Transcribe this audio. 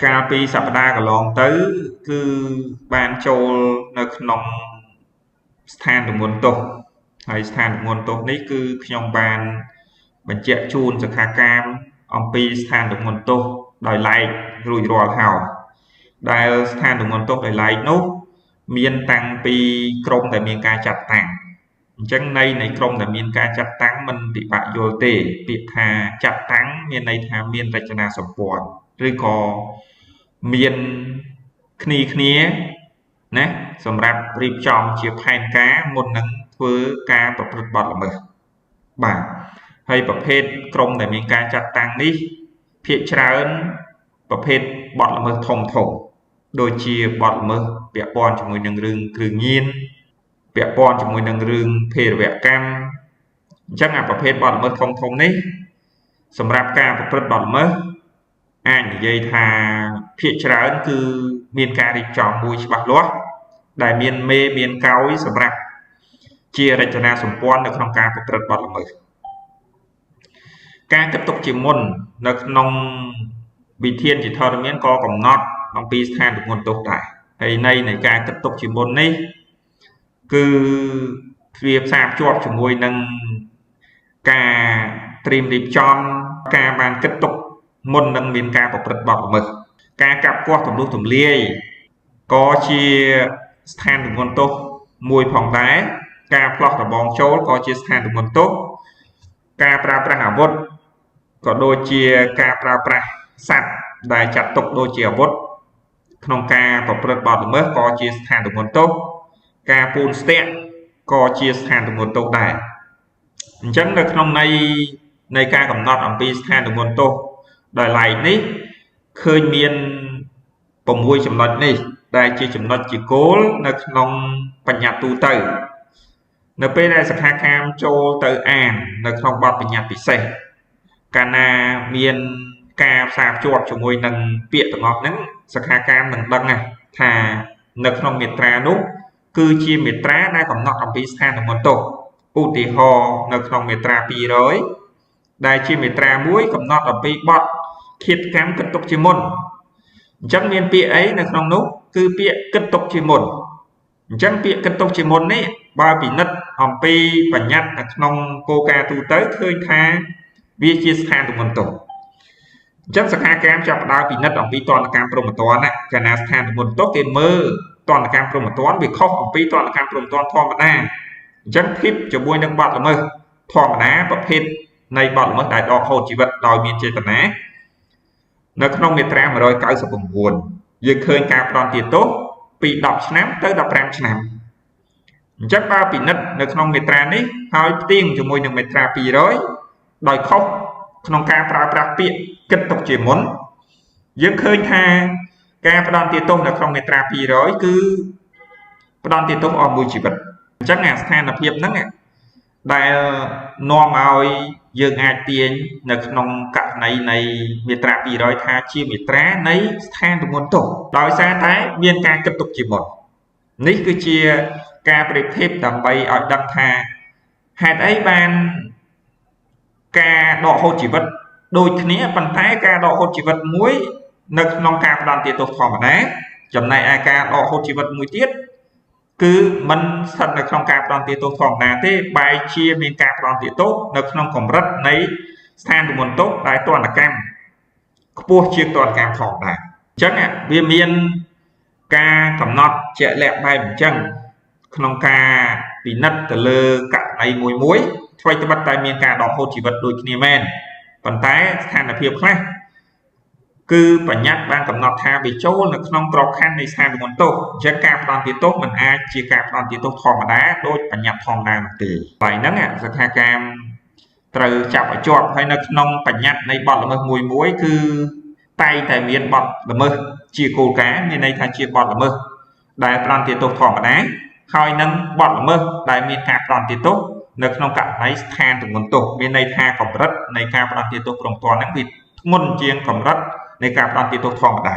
កាលពីសប្តាហ៍កន្លងទៅគឺបានចូលនៅក្នុងស្ថានទម្ងន់ទោសហើយស្ថានទម្ងន់ទោសនេះគឺខ្ញុំបានបញ្ជាក់ជូនសិក្ខាកាមអំពីស្ថានទម្ងន់ទោសដោយឡែករួចរាល់ហើយដែលស្ថានទម្ងន់ទោសដោយឡែកនោះមានតាំងពីក្រមដែលមានការចាត់តាំងអញ្ចឹងន័យនៃក្រមដែលមានការចាត់តាំងមិនពិបាកយល់ទេពាក្យថាចាត់តាំងមានន័យថាមានរចនាសម្ព័ន្ធឬក៏មានគ្នាណាសម្រាប់រៀបចំជាផែនការមុននឹងធ្វើការប្រព្រឹត្តបទល្មើសបាទហើយប្រភេទក្រមដែលមានការចាត់តាំងនេះភាគច្រើនប្រភេទបទល្មើសធំដូចជាបទល្មើសពាក់ព័ន្ធជាមួយនឹងរឿងគ្រឿងញៀនពាក់ព័ន្ធជាមួយនឹងរឿងភេរវកម្មអញ្ចឹងអាប្រភេទបទល្មើសធំនេះសម្រាប់ការប្រព្រឹត្តបទល្មើសអាចនិយាយថាភាគច្រើនគឺមានការរៀបចំមួយច្បាស់លាស់ដែលមានមេមានកោយសម្រាប់ជារចនាសម្ព័ន្ធនៅក្នុងការប្រព្រឹត្តបទល្មើសការគិតទុកជាមុននៅក្នុងវិធានជាធរមានក៏កំណត់អំពីស្ថានទម្ងន់ទោសដែរហើយន័យនៃការគិតទុកជាមុននេះគឺវាផ្សារភ្ជាប់ជាមួយនឹងការត្រៀមរៀបចំការបានគិតទុកមុននឹងមានការប្រព្រឹត្តបទល្មើសការកាប់គាស់ទម្លុះទម្លាយក៏ជាស្ថានទម្ងន់ទោសមួយផងដែរការផ្លោះរបងចូលក៏ជាស្ថានទម្ងន់ទោសការប្រើប្រាស់អាវុធក៏ដូចជាការប្រើប្រាស់សត្វដែលចាត់ទុកដូចជាអាវុធក្នុងការប្រព្រឹត្តបទល្មើសក៏ជាស្ថានទម្ងន់ទោសការពូនស្ទាក់ក៏ជាស្ថានទម្ងន់ទោសដែរអញ្ចឹងនៅក្នុងន័យនៃការកំណត់អំពីស្ថានទម្ងន់ទោសដោយឡែកនេះឃើញមាន6ចំណុចនេះដែលជាចំណុចជាគោលនៅក្នុងបញ្ញត្តិទូទៅនៅពេលដែលសិក្ខាកាមចូលទៅអាននៅក្នុងបទបញ្ញត្តិពិសេសកាលណាមានការផ្សារភ្ជាប់ជាមួយនឹងពាក្យទាំងអស់ហ្នឹងសិក្ខាកាមនឹងដឹងថានៅក្នុងមាត្រានោះគឺជាមាត្រាដែលកំណត់អំពីស្ថានទម្ងន់ទោសឧទាហរណ៍នៅក្នុងមាត្រា200ដែលជាមាត្រាមួយកំណត់អំពីបទឃាតកម្មគិតទុកជាមុនអញ្ចឹងមានពាក្យអីនៅក្នុងនោះគឺពាក្យគិតទុកជាមុនអញ្ចឹងពាក្យគិតទុកជាមុននេះបើពិនិត្យអំពីបញ្ញត្តិនៅក្នុងគោលការណ៍ទូទៅឃើញថាវាជាស្ថានទម្ងន់ទោសអញ្ចឹងសិក្ខាកាមចាប់ផ្ដើមពិនិត្យអំពីទណ្ឌកម្មព្រហ្មទណ្ឌកាលណាស្ថានទម្ងន់ទោសគេមើលទណ្ឌកម្មព្រហ្មទណ្ឌវាខុសអំពីទណ្ឌកម្មព្រហ្មទណ្ឌធម្មតាអញ្ចឹងធៀបជាមួយនឹងបទល្មើសធម្មតាប្រភេទនៃបទល្មើសដែលដកហូតជីវិតដោយមានចេតនានៅក្នុងមាត្រា199យើងឃើញការផ្ដន្ទាទោសពី10ឆ្នាំទៅ15ឆ្នាំអញ្ចឹងបើពិនិត្យនៅក្នុងមាត្រានេះហើយផ្ទៀងជាមួយនឹងមាត្រា200ដោយខុសក្នុងការប្រើប្រាស់ពាក្យគិតទុកជាមុនយើងឃើញថាការផ្ដន្ទាទោសនៅក្នុងមាត្រា200គឺផ្ដន្ទាទោសអស់មួយជីវិតអញ្ចឹងអាស្ថានភាពហ្នឹងដែលនាំឲ្យយើងអាចទាញនៅក្នុងករណីនៃមាត្រា200ថាជាមាត្រានៃស្ថានទម្ងន់ទោសដោយសារតែមានការគិតទុកជាមុននេះគឺជាការប្រៀបធៀបដើម្បីឲ្យដឹងថាហេតុអីបានការដកហូតជីវិតដូចគ្នាប៉ុន្តែការដកហូតជីវិតមួយនៅក្នុងការផ្ដន្ទាទោសធម្មតាចំណែកឯការដកហូតជីវិតមួយទៀតគឺมันស្ថិតនៅក្នុងការផ្ដន្ទាទោសធម្មតាទេបែរជាមានការផ្ដន្ទាទោសនៅក្នុងកម្រិតនៃស្ថានទម្ងន់ទោសដែលទណ្ឌកម្មខ្ពស់ជាងទណ្ឌកម្មធម្មតាអញ្ចឹងវាមានការកំណត់ជាក់លាក់បែបអញ្ចឹងក្នុងការពិនិត្យទៅលើករណីមួយថ្មីត្បិតតែមានការដកហូតជីវិតដូចគ្នាមែនប៉ុន្តែស្ថានភាពខ្លះគឺបញ្ញត្តិបានកំណត់ថាវាចូលនៅក្នុងក្របខ័ណ្ឌនៃស្ថានទម្ងន់ទោសអញ្ចឹងការផ្ដន្ទាទោសមិនអាចជាការផ្ដន្ទាទោសធម្មតាដោយបញ្ញត្តិធម្មតានោះទេហើយហ្នឹងសិក្ខាកាមត្រូវចាប់ឲ្យជាប់ហើយនៅក្នុងបញ្ញត្តិនៃបទល្មើសមួយគឺតែងតែមានបទល្មើសជាគោលការណ៍មានន័យថាជាបទល្មើសដែលផ្ដន្ទាទោសធម្មតាហើយនឹងបទល្មើសដែលមានការផ្ដន្ទាទោសនៅក្នុងករណីស្ថានទម្ងន់ទោសមានន័យថាកម្រិតនៃការផ្ដន្ទាទោសព្រមទាំងហ្នឹងវាធ្ងន់ជាងកម្រិតនៃការផ្ដន្ទាទោសធម្មតា